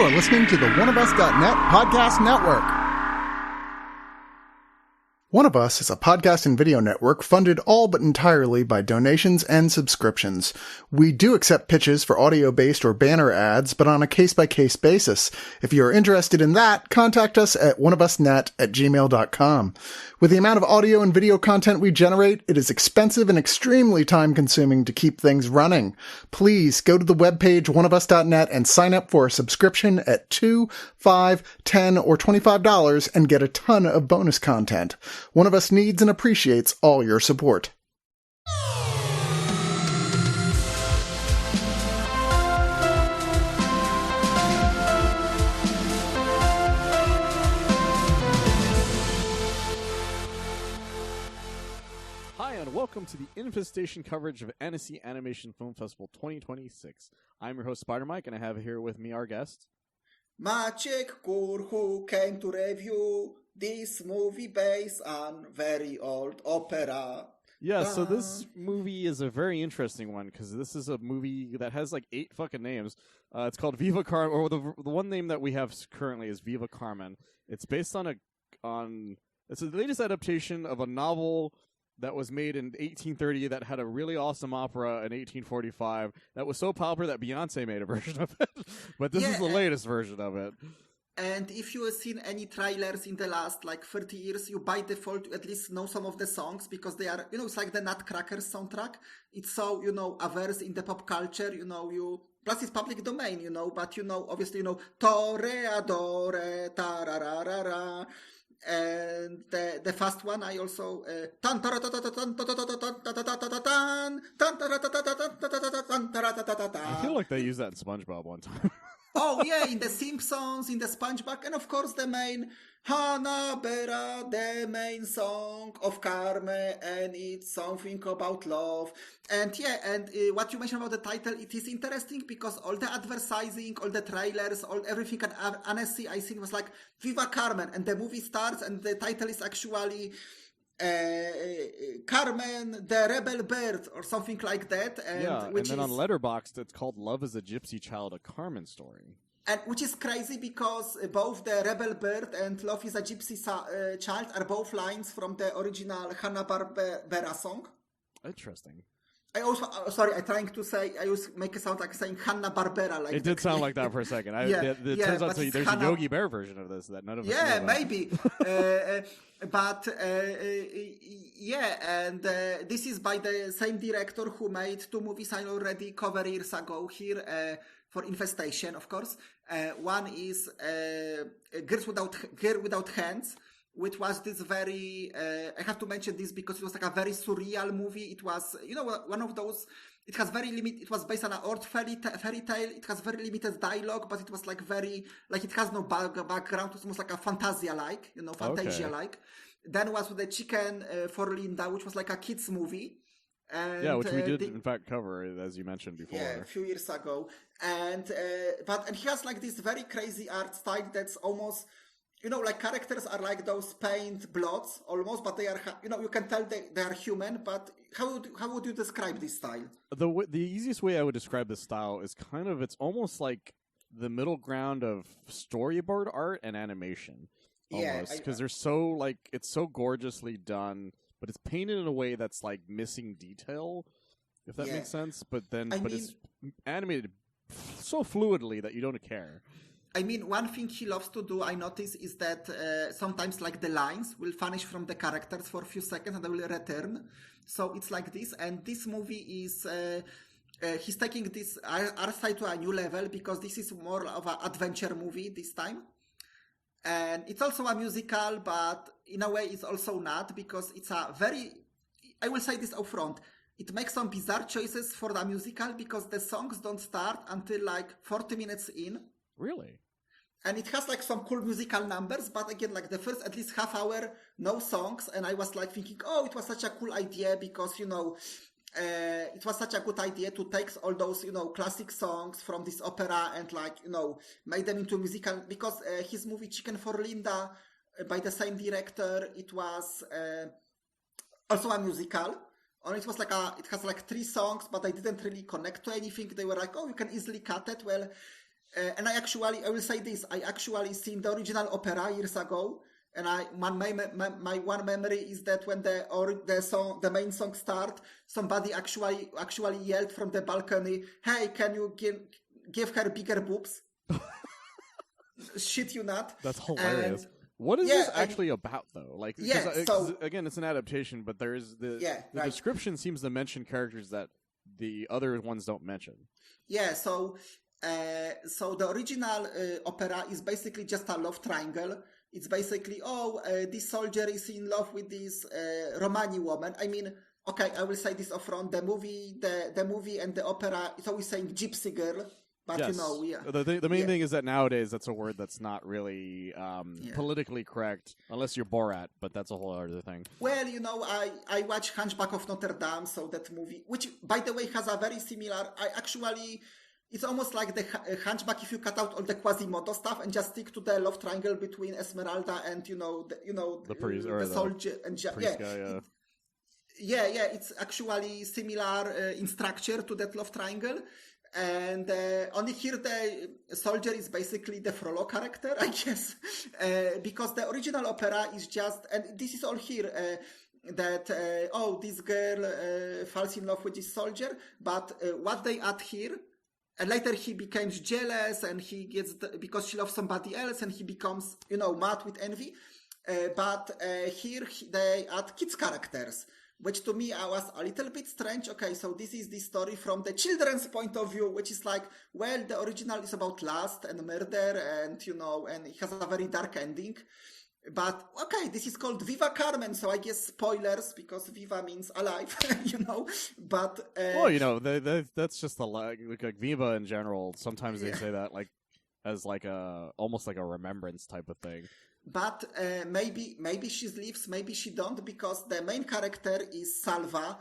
are listening to the Oneofus.net podcast network. One of Us is a podcast and video network funded all but entirely by donations and subscriptions. We do accept pitches for audio-based or banner ads, but on a case-by-case basis. If you are interested in that, contact us at oneofusnet@gmail.com. With the amount of audio and video content we generate, it is expensive and extremely time-consuming to keep things running. Please go to the webpage oneofus.net and sign up for a subscription at $2, $5, $10, or $25 and get a ton of bonus content. One of Us needs and appreciates all your support. Hi, and welcome to the Infestation coverage of Annecy Animation Film Festival 2026. I'm your host, Spider Mike, and I have here with me our guest, Maciek Kur, who came to review this movie based on very old opera. Yeah, so this movie is a very interesting one because this is a movie that has like 8 fucking names. It's called Viva Carmen, or the one name that we have currently is Viva Carmen. It's based on it's the latest adaptation of a novel that was made in 1830 that had a really awesome opera in 1845 that was so popular that Beyonce made a version of it. But this is the latest version of it. And if you have seen any trailers in the last 30 years, you by default at least know some of the songs because they are, it's like the Nutcrackers soundtrack. It's so, averse in the pop culture, plus it's public domain, but obviously, Toreadore, tarararara. And the first one I also I feel like they used that in SpongeBob one time. Oh yeah, in the Simpsons, in the SpongeBob, and of course the main Hanna-Barbera, the main song of Carmen, and it's something about love. And what you mentioned about the title, it is interesting because all the advertising, all the trailers, everything at Annecy, I think was like Viva Carmen, and the movie starts and the title is actually Carmen the Rebel Bird or something like that. And then on Letterboxd it's called Love is a Gypsy Child, a Carmen story. And which is crazy because both the Rebel Bird and Love is a Gypsy Child are both lines from the original Hanna-Barbera song. Interesting. I also, I'm trying to say, I always make it sound like saying Hanna-Barbera. It did sound like that for a second. It turns out there's a Yogi Bear version of this that none of us know about. Maybe. This is by the same director who made 2 movies I already covered years ago here for Infestation, of course. One is Girl Without Hands, which was this very, I have to mention this because it was like a very surreal movie. It was, one of those, it has very limited, it was based on an old fairy tale. It has very limited dialogue, but it was it has no background. It was almost like a fantasia-like. Okay. Then was with the Chicken for Linda, which was like a kids movie. And, which we did in fact cover, as you mentioned before. Yeah, a few years ago. And he has this very crazy art style that's almost, characters are like those paint blots almost, but they are, you can tell they are human. But how would you describe this style? The easiest way I would describe this style is it's almost like the middle ground of storyboard art and animation. Almost, because they're so it's so gorgeously done, but it's painted in a way that's missing detail, if that makes sense. But it's animated so fluidly that you don't care. I mean, one thing he loves to do, I notice, is that sometimes the lines will vanish from the characters for a few seconds and they will return. So it's like this. And this movie is, he's taking this art style to a new level because this is more of an adventure movie this time. And it's also a musical, but in a way it's also not because it's a very, I will say this up front, it makes some bizarre choices for the musical because the songs don't start until 40 minutes in. Really? And it has some cool musical numbers, but again, the first at least half hour, no songs. And I was thinking, oh, it was such a cool idea because, it was such a good idea to take all those, classic songs from this opera and make them into musical because his movie Chicken for Linda by the same director, it was also a musical. Only it was it has 3 songs, but I didn't really connect to anything. They were oh, you can easily cut it. Well, And I will say this, I actually seen the original opera years ago, and my one memory is that when the main song start, somebody actually yelled from the balcony, "Hey, can you give her bigger boobs?" Shit you not. That's hilarious. And What is this actually about, though? Like, so again, it's an adaptation, but there is the description seems to mention characters that the other ones don't mention. Yeah, so the original opera is basically just a love triangle. It's basically, this soldier is in love with this Romani woman. I mean, okay, I will say this upfront. The movie and the opera is always saying gypsy girl. But yes. The main thing is that nowadays that's a word that's not really politically correct, unless you're Borat, but that's a whole other thing. Well, I watched Hunchback of Notre Dame, so that movie, which, by the way, has a very similar... It's almost like the Hunchback if you cut out all the Quasimodo stuff and just stick to the love triangle between Esmeralda and, the priest, or the soldier. And priest guy, it's actually similar in structure to that love triangle. And only here the soldier is basically the Frollo character, I guess, because the original opera is just, and this is all here, that, this girl falls in love with this soldier, but what they add here, and later he becomes jealous and he gets, because she loves somebody else and he becomes, mad with envy, but here they add kids characters, which to me was a little bit strange. Okay, so this is the story from the children's point of view, which is like, well, the original is about lust and murder and, and it has a very dark ending. But, okay, this is called Viva Carmen, so I guess spoilers, because Viva means alive, but... that's just like Viva in general. Sometimes they say that, like, as like almost like a remembrance type of thing. But maybe she lives, maybe she don't, because the main character is Salva.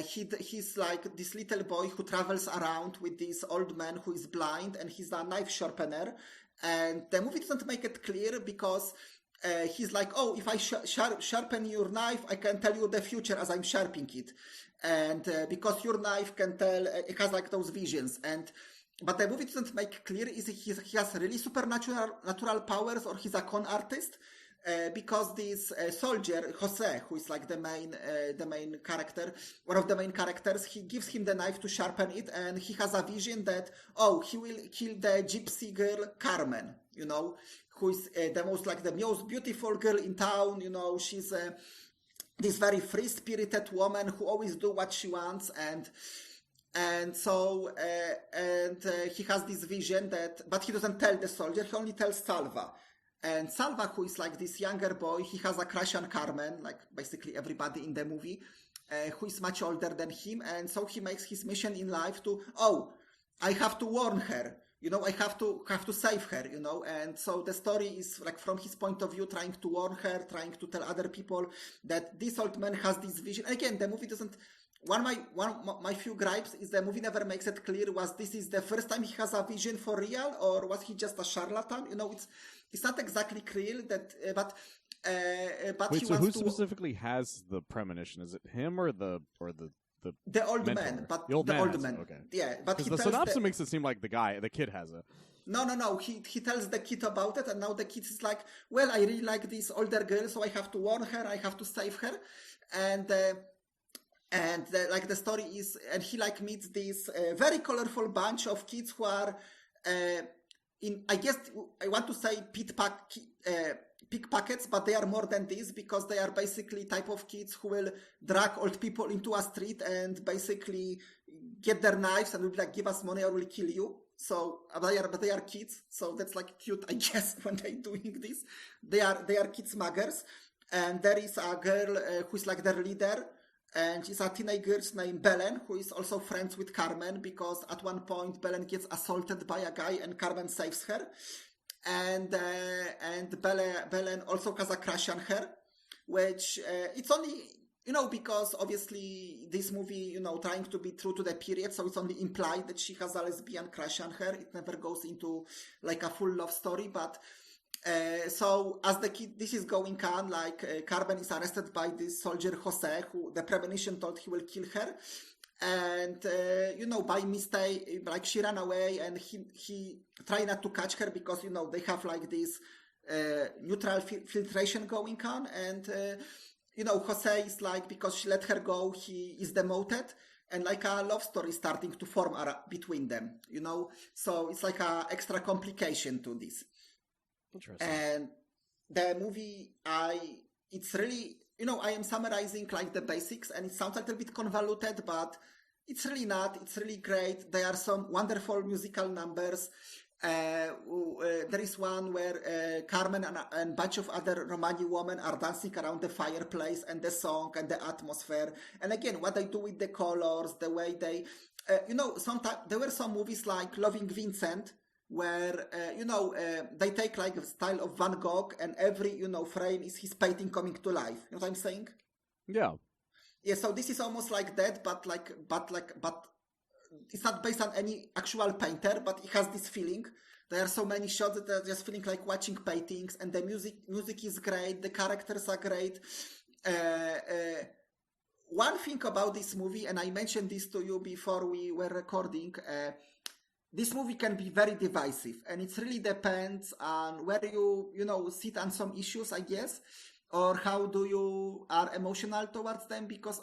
He's like this little boy who travels around with this old man who is blind, and he's a knife sharpener. And the movie doesn't make it clear because he's like, if I sharpen your knife, I can tell you the future as I'm sharpening it. And because your knife can tell, it has like those visions. But the movie doesn't make clear is he has really supernatural powers or he's a con artist, because this soldier Jose, who is like the main character, one of the main characters, he gives him the knife to sharpen it, and he has a vision that he will kill the gypsy girl Carmen, who is the most beautiful girl in town. She's this very free spirited woman who always do what she wants, and so he has this vision but he doesn't tell the soldier, he only tells Salva. And Salva, who is like this younger boy, he has a crush on Carmen, like basically everybody in the movie, who is much older than him. And so he makes his mission in life to, I have to warn her, I have to save her, and so the story is like from his point of view, trying to warn her, trying to tell other people that this old man has this vision. And again, the movie doesn't... One of my few gripes is the movie never makes it clear was this is the first time he has a vision for real, or was he just a charlatan? It's not exactly clear that, but wait, so who specifically has the premonition? Is it him or the old mentor? Man? But the old man. Okay. Yeah, but the synopsis makes it seem like the kid has it. No. He tells the kid about it, and now the kid is like, well, I really like this older girl, so I have to warn her, I have to save her, and the story is, and he like meets this very colorful bunch of kids who are I guess I want to say pickpockets, but they are more than this, because they are basically type of kids who will drag old people into a street and basically get their knives and will be like, give us money or we'll kill you. So they are kids, so that's like cute, I guess, when they're doing this. They are kid smugglers, and there is a girl who is like their leader. And she's a teenage girl named Belen, who is also friends with Carmen, because at one point Belen gets assaulted by a guy and Carmen saves her. And Belen also has a crush on her, which it's only, because obviously this movie, trying to be true to the period, so it's only implied that she has a lesbian crush on her. It never goes into like a full love story, but... so as this is going on, like Carmen is arrested by this soldier Jose, who the premonition told he will kill her, and by mistake, like she ran away, and he tried not to catch her because they have like this neutral filtration going on, and Jose is like, because she let her go, he is demoted, and like a love story starting to form between them, so it's like a extra complication to this. Interesting. And the movie, it's really, I am summarizing like the basics, and it sounds a little bit convoluted, but it's really not. It's really great. There are some wonderful musical numbers. There is one where Carmen and a bunch of other Romani women are dancing around the fireplace, and the song and the atmosphere. And again, what they do with the colors, the way they, sometimes there were some movies like Loving Vincent, where they take like a style of Van Gogh, and every frame is his painting coming to life. You know what I'm saying? Yeah. Yeah. So this is almost like that, but it's not based on any actual painter, but it has this feeling. There are so many shots that are just feeling like watching paintings, and the music is great. The characters are great. One thing about this movie, and I mentioned this to you before we were recording. This movie can be very divisive, and it really depends on where you sit on some issues, I guess, or how do you are emotional towards them. Because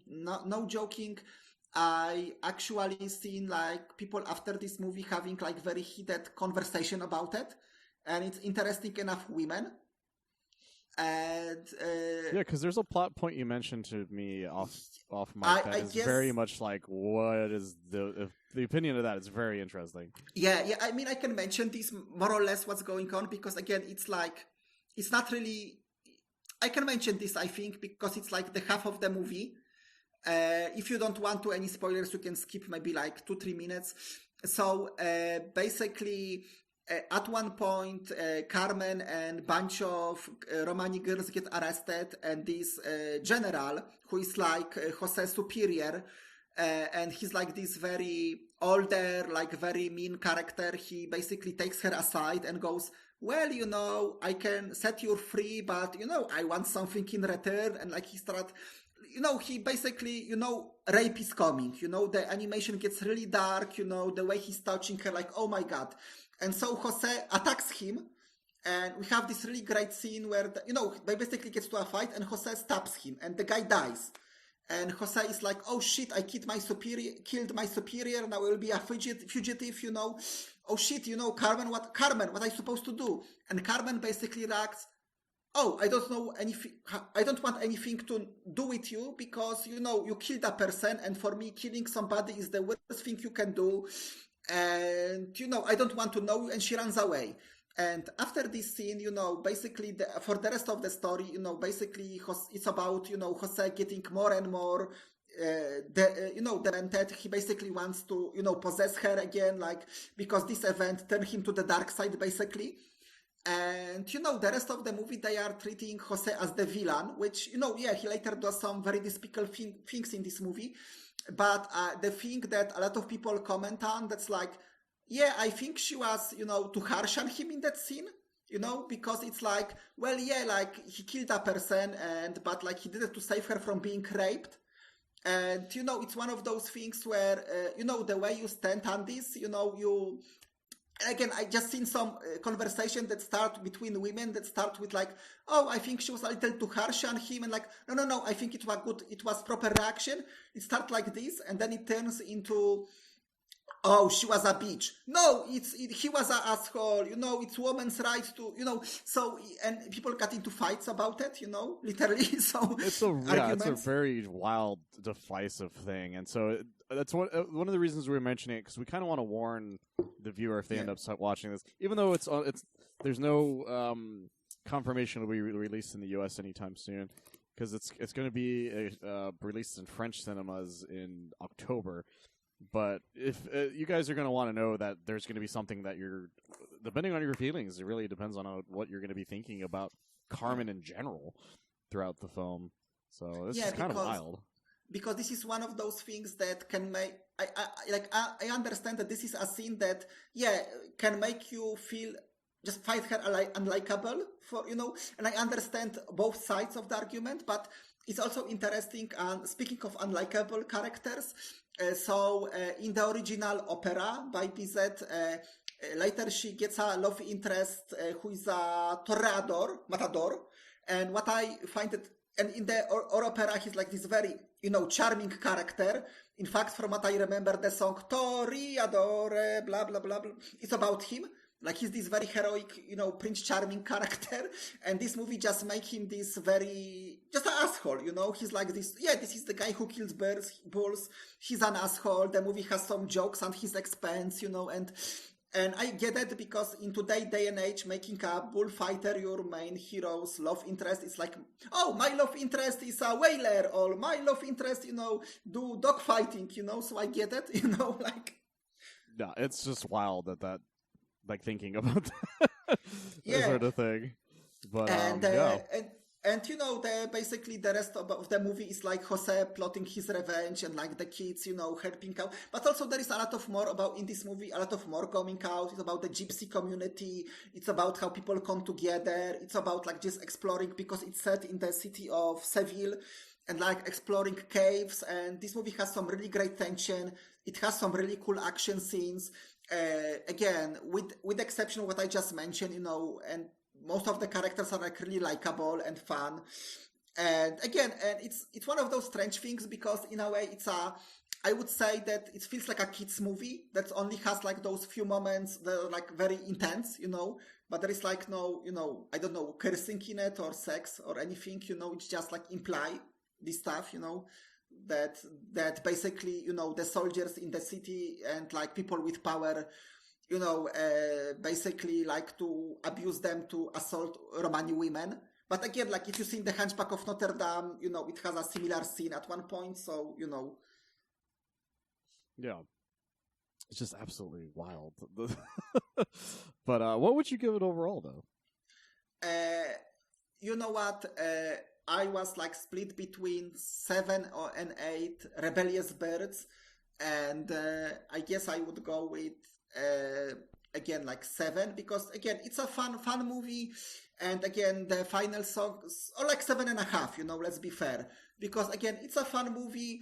no joking, I actually seen like people after this movie having like very heated conversation about it, and it's interesting enough, women. And yeah, because there's a plot point you mentioned to me off mic that is very much like, what is the opinion of that is very interesting. Yeah. I mean, I can mention this more or less what's going on, because again, it's like, it's not really. I can mention this, I think, because it's like the half of the movie. If you don't want any spoilers, you can skip maybe like 2-3 minutes. So basically, at one point, Carmen and bunch of Romani girls get arrested, and this general, who is like Jose's superior, and he's like this very older, like very mean character. He basically takes her aside and goes, well, I can set you free, but, I want something in return. And like he started, he basically, rape is coming, the animation gets really dark, the way he's touching her, like, oh my God. And so Jose attacks him, and we have this really great scene where, they basically gets to a fight, and Jose stabs him, and the guy dies. And Jose is like, oh shit, I killed my superior, now I will be a fugitive, Oh shit, Carmen, what I supposed to do? And Carmen basically reacts, oh, I don't want anything to do with you, because, you killed a person, and for me, killing somebody is the worst thing you can do. And, I don't want to know you, and she runs away. And after this scene, basically for the rest of the story, basically it's about, Jose getting more and more, demented. He basically wants to, possess her again, like, because this event turned him to the dark side, basically. And, the rest of the movie, they are treating Jose as the villain, which, he later does some very despicable things in this movie. But the thing that a lot of people comment on, that's like, yeah, I think she was, too harsh on him in that scene, because it's like, well, yeah, like, he killed a person, but like, he did it to save her from being raped. And, it's one of those things where, the way you stand on this, again, I just seen some conversation that start between women that start with like, oh, I think she was a little too harsh on him, and like, no, I think it was proper reaction. It starts like this, and then it turns into, oh, she was a bitch. No, he was an asshole. It's women's rights to, so, and people got into fights about it, literally. So it's a very wild, divisive thing, and so that's one of the reasons we were mentioning it, because we kind of want to warn the viewer if they end up watching this, even though there's no confirmation it'll be released in the U.S. anytime soon, because it's going to be released in French cinemas in October. But if you guys are going to want to know that there's going to be something that depending on your feelings, it really depends on what you're going to be thinking about Carmen in general throughout the film. So this is kind of wild. Because this is one of those things that can make, I understand that this is a scene that, can make you feel, just find her unlikable, and I understand both sides of the argument, but it's also interesting. Speaking of unlikable characters, in the original opera by Bizet, later she gets a love interest who is a matador. And what I find it, and in the opera, he's like this very, charming character. In fact, from what I remember, the song Toreador, blah, blah, blah, blah, it's about him. Like he's this very heroic, Prince Charming character, and this movie just make him this just an asshole, He's like this. Yeah, this is the guy who kills bulls. He's an asshole. The movie has some jokes at his expense, and I get it because in today's day and age, making a bullfighter your main hero's love interest is like, oh, my love interest is a whaler, or my love interest, do dog fighting, So I get it, like. Yeah, it's just wild that like thinking about that sort of thing. But basically the rest of the movie is like Jose plotting his revenge and like the kids, helping out. But also there is a lot of more about in this movie, a lot of more coming out. It's about the gypsy community. It's about how people come together. It's about like just exploring because it's set in the city of Seville and like exploring caves. And this movie has some really great tension. It has some really cool action scenes. Again, with the exception of what I just mentioned, and most of the characters are like really likable and fun. And again, it's one of those strange things because in a way I would say that it feels like a kids movie that only has like those few moments that are like very intense, but there is like no, I don't know, cursing in it or sex or anything, it's just like imply this stuff, that basically, the soldiers in the city and like people with power, basically like to abuse them to assault Romani women. But again, like if you see in the Hunchback of Notre Dame, it has a similar scene at one point. So, Yeah. It's just absolutely wild. But what would you give it overall, though? You know what? I was like split between 7 and 8 Rebellious Birds, and I guess I would go with again like 7 because again it's a fun movie, and again the final songs are like 7.5. Let's be fair, because again it's a fun movie.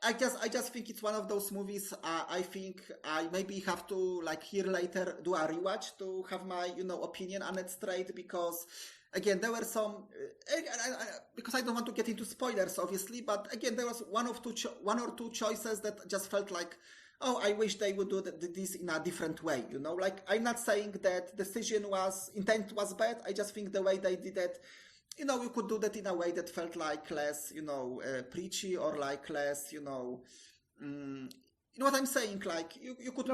I just think it's one of those movies. I think I maybe have to like here later do a rewatch to have my opinion on it straight because. Again, there were some because I don't want to get into spoilers, obviously. But again, there was one or two choices that just felt like, oh, I wish they would do this in a different way. Like I'm not saying that intent was bad. I just think the way they did it, you could do that in a way that felt like less, preachy or like less, you know what I'm saying? Like you could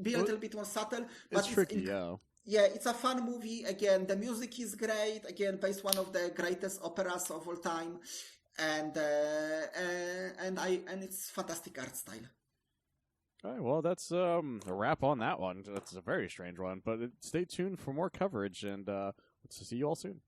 be a little bit more subtle. But it's tricky, yeah. Yeah, it's a fun movie. Again, the music is great. Again, based one of the greatest operas of all time, and it's fantastic art style. All right, well, that's a wrap on that one. That's a very strange one, but stay tuned for more coverage, and let's see you all soon.